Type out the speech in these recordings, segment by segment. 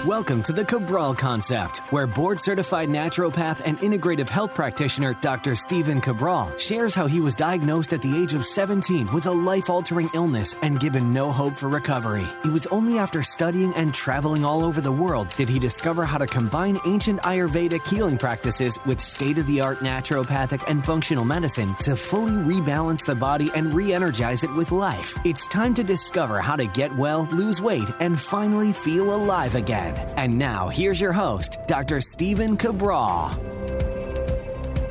Welcome to the Cabral Concept, where board-certified naturopath and integrative health practitioner Dr. Stephen Cabral shares how he was diagnosed at the age of 17 with a life-altering illness and given no hope for recovery. It was only after studying and traveling all over the world did he discover how to combine ancient Ayurvedic healing practices with state-of-the-art naturopathic and functional medicine to fully rebalance the body and re-energize it with life. It's time to discover how to get well, lose weight, and finally feel alive again. And now, here's your host, Dr. Stephen Cabral.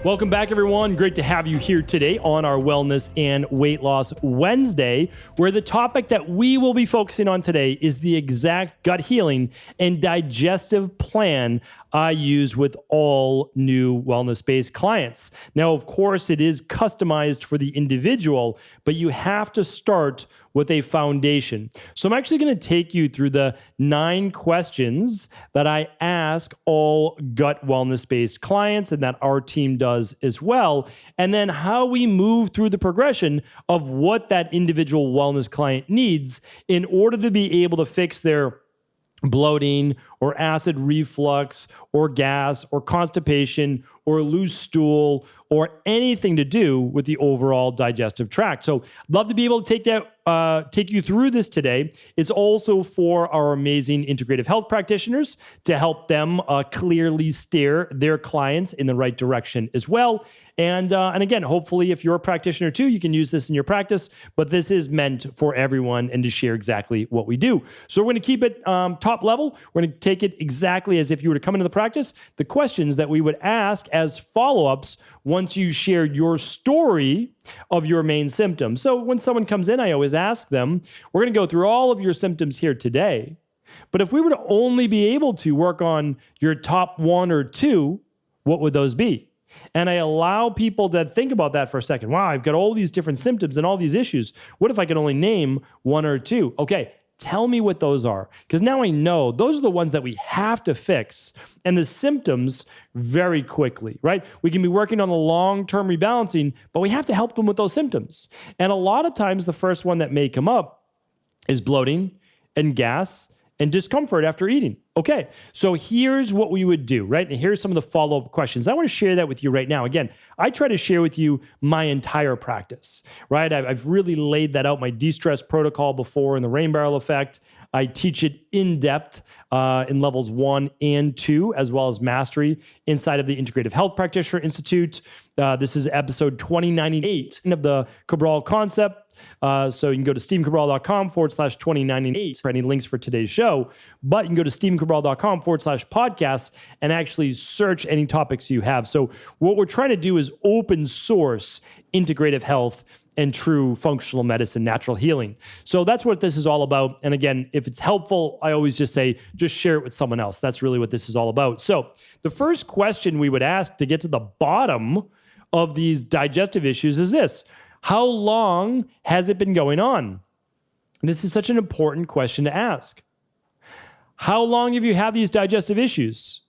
Welcome back, everyone. Great to have you here today on our Wellness and Weight Loss Wednesday, where the topic that we will be focusing on today is the exact gut healing and digestive plan I use with all new wellness-based clients. Now, of course, it is customized for the individual, but you have to start with a foundation. So I'm actually going to take you through the 9 questions that I ask all gut wellness-based clients and that our team does as well, and then how we move through the progression of what that individual wellness client needs in order to be able to fix their bloating or acid reflux or gas or constipation or loose stool or anything to do with the overall digestive tract. So love to be able to take you through this today. It's also for our amazing integrative health practitioners to help them clearly steer their clients in the right direction as well. And again, hopefully if you're a practitioner too, you can use this in your practice, but this is meant for everyone and to share exactly what we do. So we're going to keep it top level. We're going to take it exactly as if you were to come into the practice. The questions that we would ask as follow-ups once you shared your story of your main symptoms. So when someone comes in, I always ask them, we're going to go through all of your symptoms here today, but if we were to only be able to work on your top 1 or 2, what would those be? And I allow people to think about that for a second. Wow, I've got all these different symptoms and all these issues. What if I could only name 1 or 2? Okay, tell me what those are, because now I know those are the ones that we have to fix and the symptoms very quickly, right? We can be working on the long-term rebalancing, but we have to help them with those symptoms. And a lot of times the first one that may come up is bloating and gas and discomfort after eating. Okay, so here's what we would do, right? And here's some of the follow-up questions. I want to share that with you right now. Again, I try to share with you my entire practice, right? I've really laid that out, my de-stress protocol before in the rain barrel effect. I teach it in depth in levels 1 and 2, as well as mastery inside of the Integrative Health Practitioner Institute. This is episode 2098 of the Cabral Concept. So you can go to stephencabral.com/2098 for any links for today's show, but you can go to stephencabral.com/podcasts and actually search any topics you have. So what we're trying to do is open source integrative health and true functional medicine, natural healing. So that's what this is all about. And again, if it's helpful, I always just say, just share it with someone else. That's really what this is all about. So the first question we would ask to get to the bottom of these digestive issues is this: how long has it been going on? And this is such an important question to ask. How long have you had these digestive issues?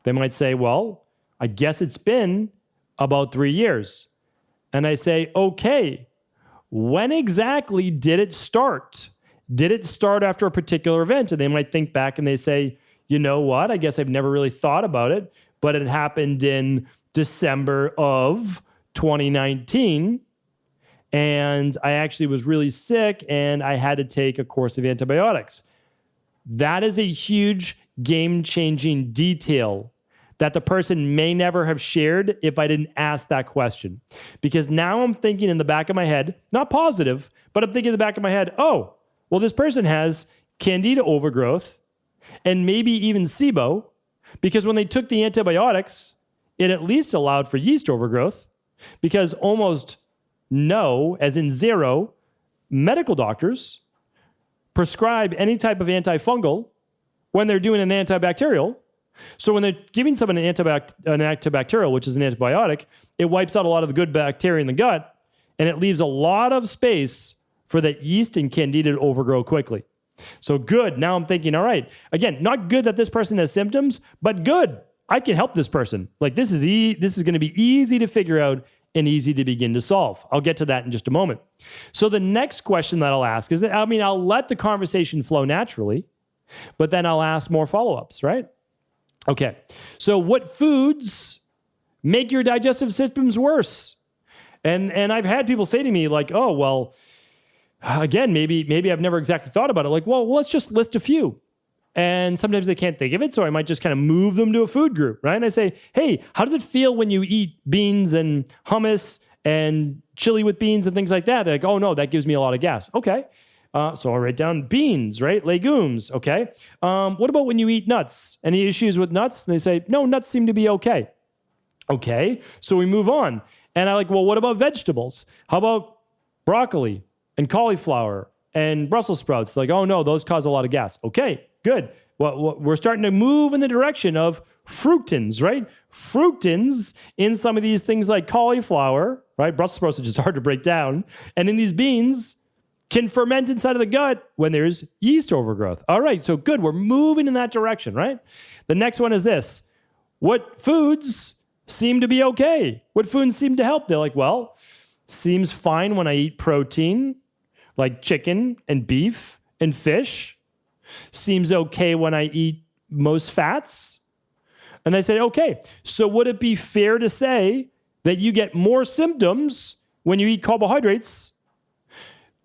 They might say, well, I guess it's been about 3 years. And I say, okay, when exactly did it start? Did it start after a particular event? And they might think back and they say, you know what? I guess I've never really thought about it, but it happened in December of 2019. And I actually was really sick and I had to take a course of antibiotics. That is a huge game-changing detail that the person may never have shared if I didn't ask that question. Because now I'm thinking in the back of my head, not positive, but I'm thinking in the back of my head, oh, well, this person has candida overgrowth and maybe even SIBO, because when they took the antibiotics, it at least allowed for yeast overgrowth, because almost no, as in 0, medical doctors prescribe any type of antifungal when they're doing an antibacterial. So when they're giving someone an antibacterial, which is an antibiotic, it wipes out a lot of the good bacteria in the gut, and it leaves a lot of space for that yeast and candida to overgrow quickly. So good. Now I'm thinking, all right, again, not good that this person has symptoms, but good. I can help this person. Like this is going to be easy to figure out and easy to begin to solve. I'll get to that in just a moment. So the next question that I'll ask is that, I'll let the conversation flow naturally. But then I'll ask more follow-ups, right? Okay. So what foods make your digestive systems worse? And I've had people say to me like, oh, well, again, maybe I've never exactly thought about it. Like, well, let's just list a few. And sometimes they can't think of it, so I might just kind of move them to a food group, right? And I say, hey, how does it feel when you eat beans and hummus and chili with beans and things like that? They're like, oh no, that gives me a lot of gas. Okay. So I'll write down beans, right? Legumes, okay. What about when you eat nuts? Any issues with nuts? And they say, no, nuts seem to be okay. Okay, so we move on. And I'm like, well, what about vegetables? How about broccoli and cauliflower and Brussels sprouts? Like, oh no, those cause a lot of gas. Okay, good. Well, we're starting to move in the direction of fructans, right? Fructans in some of these things like cauliflower, right? Brussels sprouts are just hard to break down. And in these beans can ferment inside of the gut when there's yeast overgrowth. All right, so good. We're moving in that direction, right? The next one is this. What foods seem to be okay? What foods seem to help? They're like, well, seems fine when I eat protein, like chicken and beef and fish. Seems okay when I eat most fats. And I said, okay, so would it be fair to say that you get more symptoms when you eat carbohydrates,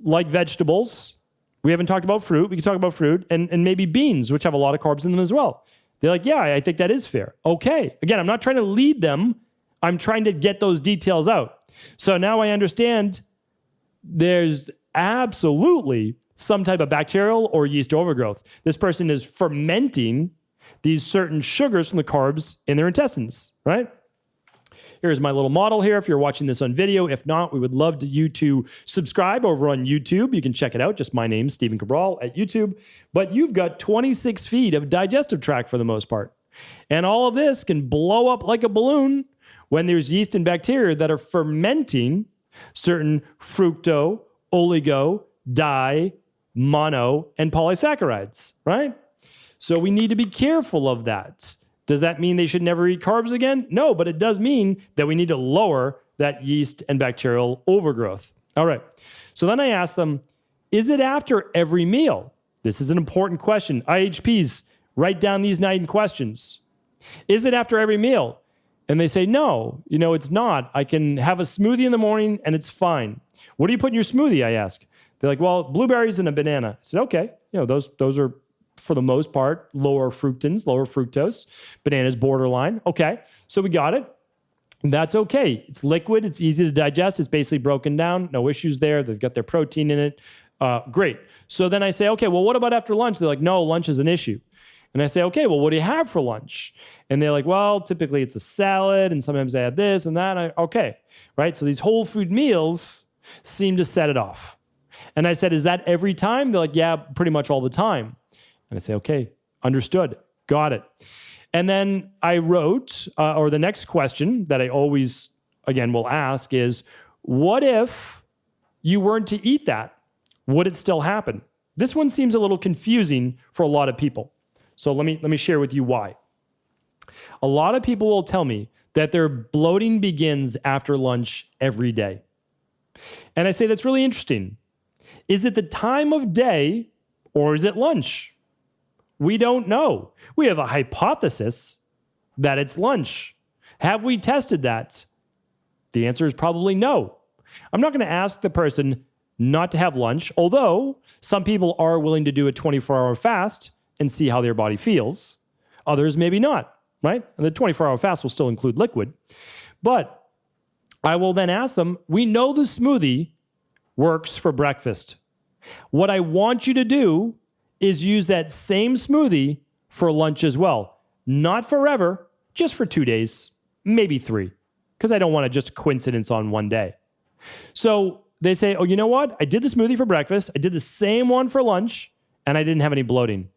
like vegetables? We haven't talked about fruit. We can talk about fruit and maybe beans, which have a lot of carbs in them as well. They're like, yeah, I think that is fair. Okay. Again, I'm not trying to lead them. I'm trying to get those details out. So now I understand there's absolutely some type of bacterial or yeast overgrowth. This person is fermenting these certain sugars from the carbs in their intestines, right? Here's my little model here if you're watching this on video. If not, we would love you to subscribe over on YouTube. You can check it out. Just my name, Stephen Cabral at YouTube. But you've got 26 feet of digestive tract for the most part. And all of this can blow up like a balloon when there's yeast and bacteria that are fermenting certain fructo, oligo, di, mono, and polysaccharides, right? So we need to be careful of that. Does that mean they should never eat carbs again? No, but it does mean that we need to lower that yeast and bacterial overgrowth. All right. So then I asked them, is it after every meal? This is an important question. IHPs, write down these 9 questions. Is it after every meal? And they say, no, it's not. I can have a smoothie in the morning and it's fine. What do you put in your smoothie? I ask. They're like, well, blueberries and a banana. I said, okay. Those are, for the most part, lower fructans, lower fructose. Bananas borderline. Okay, so we got it. That's okay. It's liquid. It's easy to digest. It's basically broken down. No issues there. They've got their protein in it. Great. So then I say, okay, well, what about after lunch? They're like, no, lunch is an issue. And I say, okay, well, what do you have for lunch? And they're like, well, typically it's a salad, and sometimes I add this and that. Okay, right? So these whole food meals seem to set it off. And I said, is that every time? They're like, yeah, pretty much all the time. And I say, okay, understood, got it. And then I wrote, or the next question that I always, again, will ask is, what if you weren't to eat that? Would it still happen? This one seems a little confusing for a lot of people. So let me share with you why. A lot of people will tell me that their bloating begins after lunch every day. And I say, that's really interesting. Is it the time of day or is it lunch? We don't know. We have a hypothesis that it's lunch. Have we tested that? The answer is probably no. I'm not going to ask the person not to have lunch, although some people are willing to do a 24-hour fast and see how their body feels. Others maybe not, right? And the 24-hour fast will still include liquid. But I will then ask them, we know the smoothie works for breakfast. What I want you to do is use that same smoothie for lunch as well. Not forever, just for 2 days, maybe 3, because I don't want just a coincidence on one day. So they say, oh, you know what? I did the smoothie for breakfast. I did the same one for lunch, and I didn't have any bloating.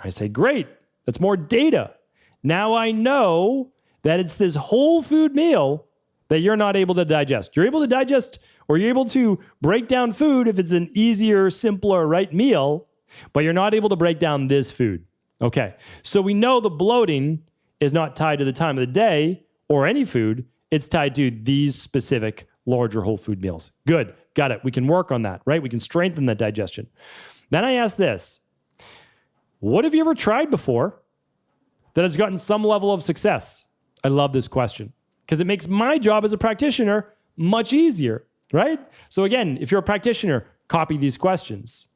I say, great. That's more data. Now I know that it's this whole food meal that you're not able to digest. You're able to digest, or you're able to break down food if it's an easier, simpler, right meal, but you're not able to break down this food. Okay, so we know the bloating is not tied to the time of the day or any food. It's tied to these specific larger whole food meals. Good, got it. We can work on that, right? We can strengthen that digestion. Then I ask this. what have you ever tried before that has gotten some level of success? I love this question because it makes my job as a practitioner much easier, right? So again, if you're a practitioner, copy these questions.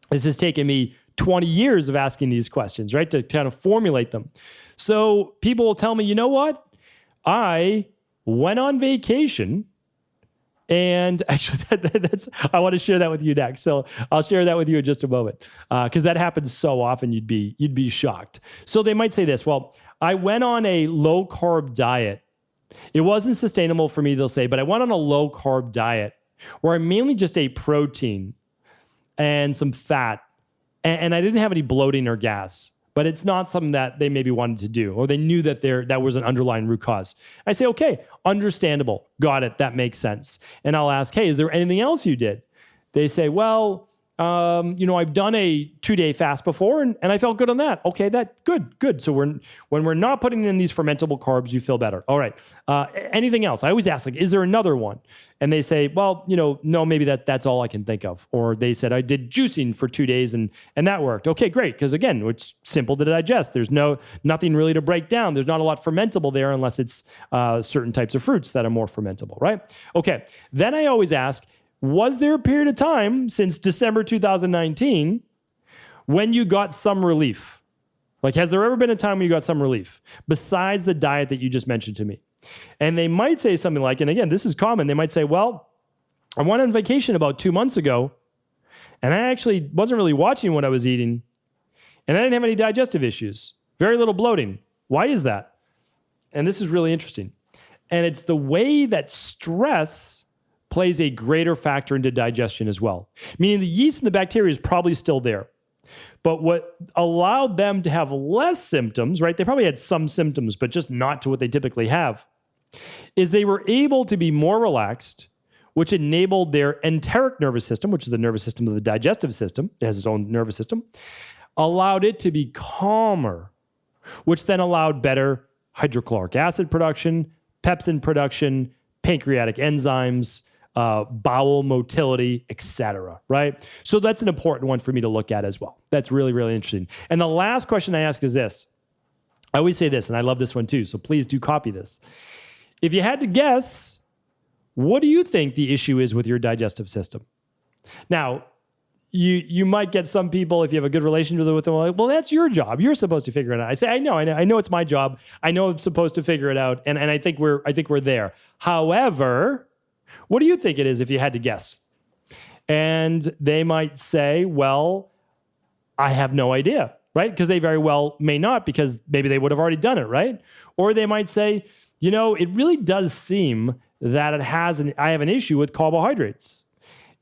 This has taken me 20 years of asking these questions, right? To kind of formulate them. So people will tell me, you know what? I went on vacation and actually I want to share that with you next. So I'll share that with you in just a moment because that happens so often you'd be shocked. So they might say this, well, I went on a low carb diet. It wasn't sustainable for me, they'll say, but I went on a low carb diet where I mainly just ate protein and some fat and I didn't have any bloating or gas. But it's not something that they maybe wanted to do, or they knew that that was an underlying root cause. I say, okay, understandable. Got it. That makes sense. And I'll ask, hey, is there anything else you did? They say, well, I've done a 2-day fast before and I felt good on that. Okay, good. So when we're not putting in these fermentable carbs, you feel better. All right. Anything else? I always ask, like, is there another one? And they say, well, no, maybe that's all I can think of. Or they said, I did juicing for 2 days and that worked. Okay, great. Because again, it's simple to digest. There's nothing really to break down. There's not a lot fermentable there unless it's certain types of fruits that are more fermentable, right? Okay. Then I always ask, was there a period of time since December 2019 when you got some relief? Like, has there ever been a time when you got some relief besides the diet that you just mentioned to me? And they might say something like, and again, this is common. They might say, well, I went on vacation about 2 months ago and I actually wasn't really watching what I was eating and I didn't have any digestive issues, very little bloating. Why is that? And this is really interesting. And it's the way that stress plays a greater factor into digestion as well. Meaning the yeast and the bacteria is probably still there. But what allowed them to have less symptoms, right? They probably had some symptoms, but just not to what they typically have, is they were able to be more relaxed, which enabled their enteric nervous system, which is the nervous system of the digestive system, it has its own nervous system, allowed it to be calmer, which then allowed better hydrochloric acid production, pepsin production, pancreatic enzymes, bowel motility, etc. Right? So that's an important one for me to look at as well. That's really, really interesting. And the last question I ask is this. I always say this, and I love this one too, so please do copy this. If you had to guess, what do you think the issue is with your digestive system? Now, you might get some people, if you have a good relationship with them, like, well, that's your job. You're supposed to figure it out. I say, I know it's my job. I know I'm supposed to figure it out, and I think we're there. However, what do you think it is if you had to guess? And they might say, well, I have no idea, right? Because they very well may not, because maybe they would have already done it, right? Or they might say, it really does seem that I have an issue with carbohydrates.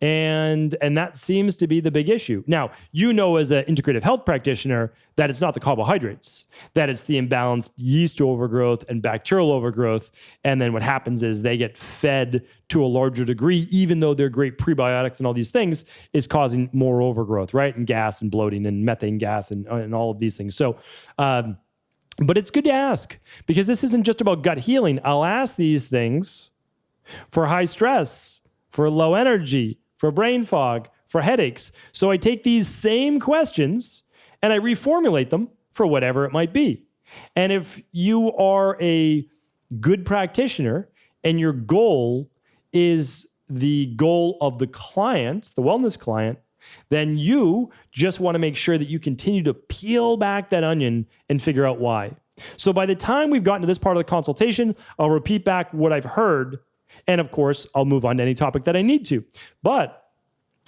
And that seems to be the big issue. Now, as an integrative health practitioner, that it's not the carbohydrates, that it's the imbalanced yeast overgrowth and bacterial overgrowth. And then what happens is they get fed to a larger degree, even though they're great prebiotics and all these things, is causing more overgrowth, right? And gas and bloating and methane gas and all of these things. So, but it's good to ask, because this isn't just about gut healing. I'll ask these things for high stress, for low energy, for brain fog, for headaches. So I take these same questions and I reformulate them for whatever it might be. And if you are a good practitioner and your goal is the goal of the client, the wellness client, then you just want to make sure that you continue to peel back that onion and figure out why. So by the time we've gotten to this part of the consultation, I'll repeat back what I've heard. And of course, I'll move on to any topic that I need to. But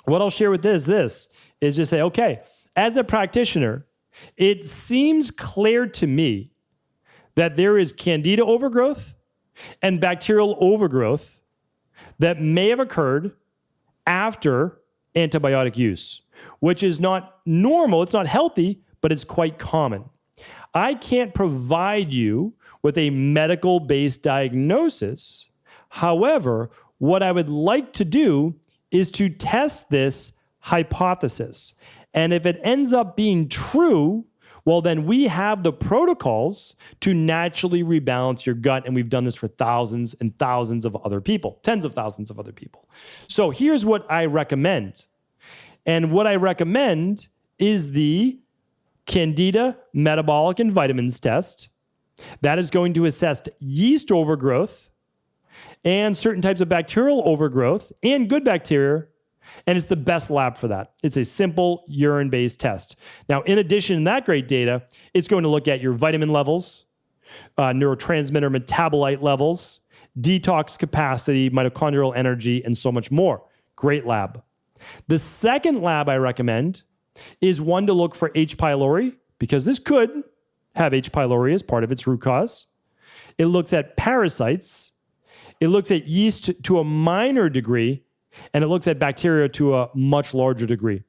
what I'll share with this is just say, okay, as a practitioner, it seems clear to me that there is candida overgrowth and bacterial overgrowth that may have occurred after antibiotic use, which is not normal. It's not healthy, but it's quite common. I can't provide you with a medical-based diagnosis. However, what I would like to do is to test this hypothesis. And if it ends up being true, well, then we have the protocols to naturally rebalance your gut. And we've done this for thousands and thousands of other people, tens of thousands of other people. So here's what I recommend. And what I recommend is the Candida metabolic and vitamins test. That is going to assess yeast overgrowth and certain types of bacterial overgrowth and good bacteria. And it's the best lab for that. It's a simple urine-based test. Now, in addition to that great data, it's going to look at your vitamin levels, neurotransmitter metabolite levels, detox capacity, mitochondrial energy, and so much more. Great lab. The second lab I recommend is one to look for H. pylori, because this could have H. pylori as part of its root cause. It looks at parasites. It looks at yeast to a minor degree, and it looks at bacteria to a much larger degree.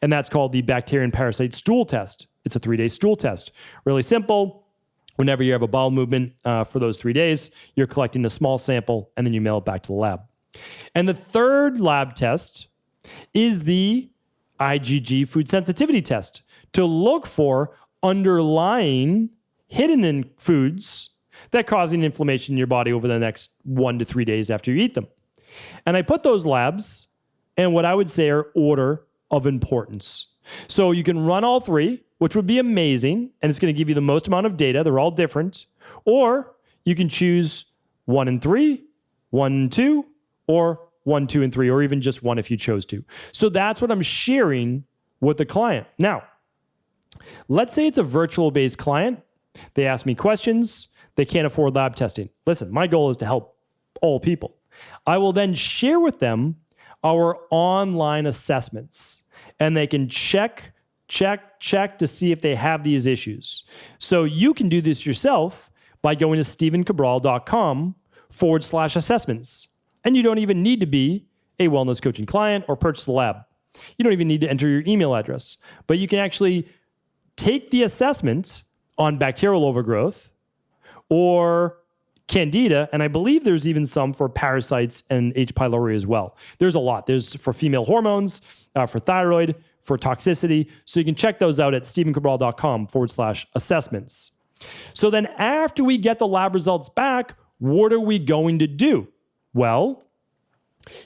And that's called the bacterial and parasite stool test. It's a 3-day stool test. Really simple. Whenever you have a bowel movement for those 3 days, you're collecting a small sample, and then you mail it back to the lab. And the third lab test is the IgG food sensitivity test to look for underlying hidden in foods that causing inflammation in your body over the next 1 to 3 days after you eat them. And I put those labs in what I would say are order of importance. So you can run all three, which would be amazing, and it's going to give you the most amount of data. They're all different. Or you can choose 1 and 3, 1 and 2, or 1, 2, and 3, or even just 1 if you chose to. So that's what I'm sharing with the client. Now, let's say it's a virtual-based client. They ask me questions. They can't afford lab testing. Listen, my goal is to help all people. I will then share with them our online assessments, and they can check to see if they have these issues. So you can do this yourself by going to stevencabral.com/assessments. And you don't even need to be a wellness coaching client or purchase the lab. You don't even need to enter your email address, but you can actually take the assessment on bacterial overgrowth or Candida, and I believe there's even some for parasites and H. pylori as well. There's a lot. There's for female hormones, for thyroid, for toxicity. So you can check those out at stevencabral.com/assessments. So then after we get the lab results back, what are we going to do? Well,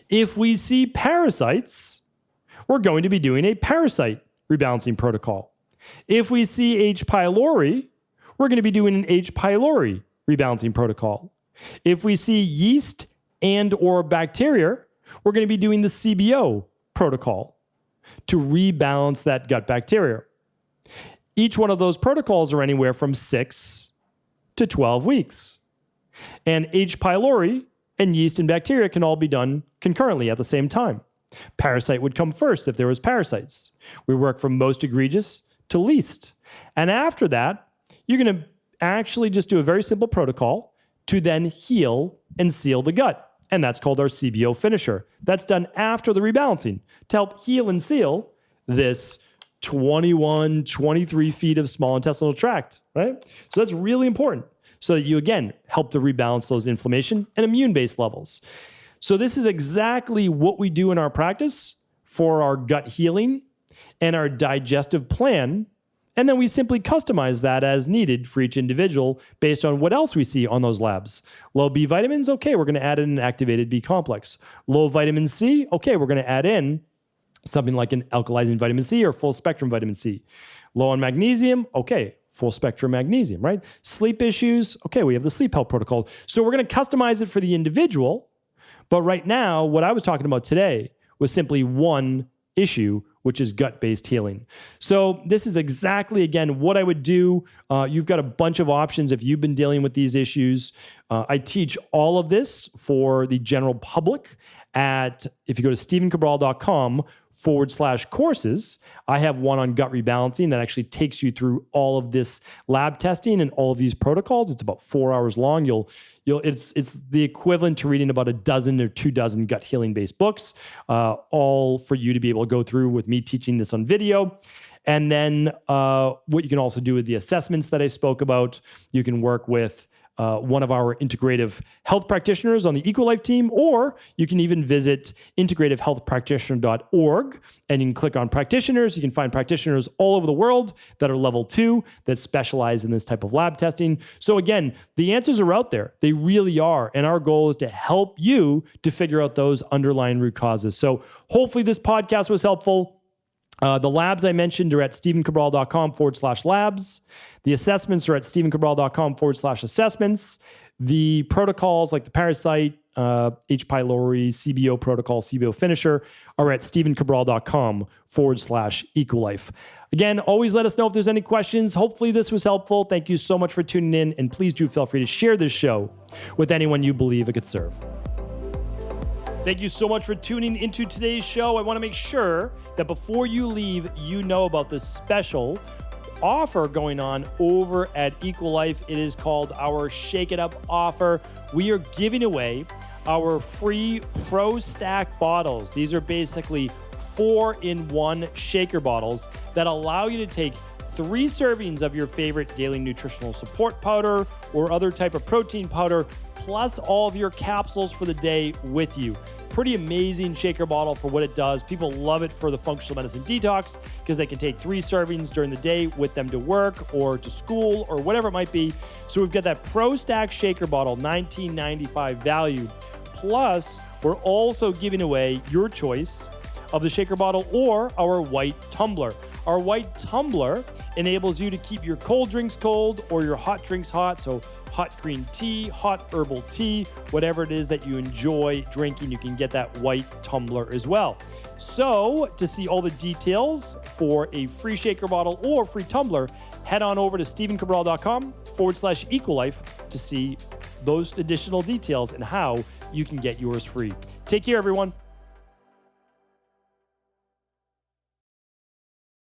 if we see parasites, we're going to be doing a parasite rebalancing protocol. If we see H. pylori, we're going to be doing an H. pylori rebalancing protocol. If we see yeast and or bacteria, we're going to be doing the CBO protocol to rebalance that gut bacteria. Each one of those protocols are anywhere from 6 to 12 weeks. And H. pylori and yeast and bacteria can all be done concurrently at the same time. Parasite would come first if there was parasites. We work from most egregious to least. And after that, you're going to actually just do a very simple protocol to then heal and seal the gut. And that's called our CBO finisher. That's done after the rebalancing to help heal and seal this 21, 23 feet of small intestinal tract, right? So that's really important so that you, again, help to rebalance those inflammation and immune-based levels. So this is exactly what we do in our practice for our gut healing and our digestive plan. And then we simply customize that as needed for each individual based on what else we see on those labs. Low B vitamins, okay, we're going to add in an activated B complex. Low vitamin C, okay, we're going to add in something like an alkalizing vitamin C or full spectrum vitamin C. Low on magnesium, okay, full spectrum magnesium, right? Sleep issues, okay, we have the sleep health protocol. So we're going to customize it for the individual. But right now, what I was talking about today was simply one issue, which is gut-based healing. So this is exactly, again, what I would do. You've got a bunch of options if you've been dealing with these issues. I teach all of this for the general public if you go to stevencabral.com/courses, I have one on gut rebalancing that actually takes you through all of this lab testing and all of these protocols. It's about 4 hours long. It's the equivalent to reading about a dozen or 24 gut healing based books, all for you to be able to go through with me teaching this on video. And then what you can also do with the assessments that I spoke about, you can work with one of our integrative health practitioners on the EcoLife team, or you can even visit integrativehealthpractitioner.org and you can click on practitioners. You can find practitioners all over the world that are level 2 that specialize in this type of lab testing. So again, the answers are out there. They really are. And our goal is to help you to figure out those underlying root causes. So hopefully this podcast was helpful. The labs I mentioned are at stephencabral.com/labs. The assessments are at stephencabral.com/assessments. The protocols like the parasite, H. pylori, CBO protocol, CBO finisher are at stephencabral.com/equilife. Again, always let us know if there's any questions. Hopefully this was helpful. Thank you so much for tuning in, and please do feel free to share this show with anyone you believe it could serve. Thank you so much for tuning into today's show. I want to make sure that before you leave, you know about this special offer going on over at Equilife. It is called our Shake It Up offer. We are giving away our free Pro Stack bottles. These are basically 4-in-1 shaker bottles that allow you to take 3 servings of your favorite daily nutritional support powder or other type of protein powder, plus all of your capsules for the day with you. Pretty amazing shaker bottle for what it does. People love it for the functional medicine detox because they can take 3 servings during the day with them to work or to school or whatever it might be. So we've got that Pro Stack shaker bottle, $19.95 value. Plus, we're also giving away your choice of the shaker bottle or our white tumbler. Our white tumbler enables you to keep your cold drinks cold or your hot drinks hot. So hot green tea, hot herbal tea, whatever it is that you enjoy drinking, you can get that white tumbler as well. So to see all the details for a free shaker bottle or free tumbler, head on over to stephencabral.com/equilife to see those additional details and how you can get yours free. Take care, everyone.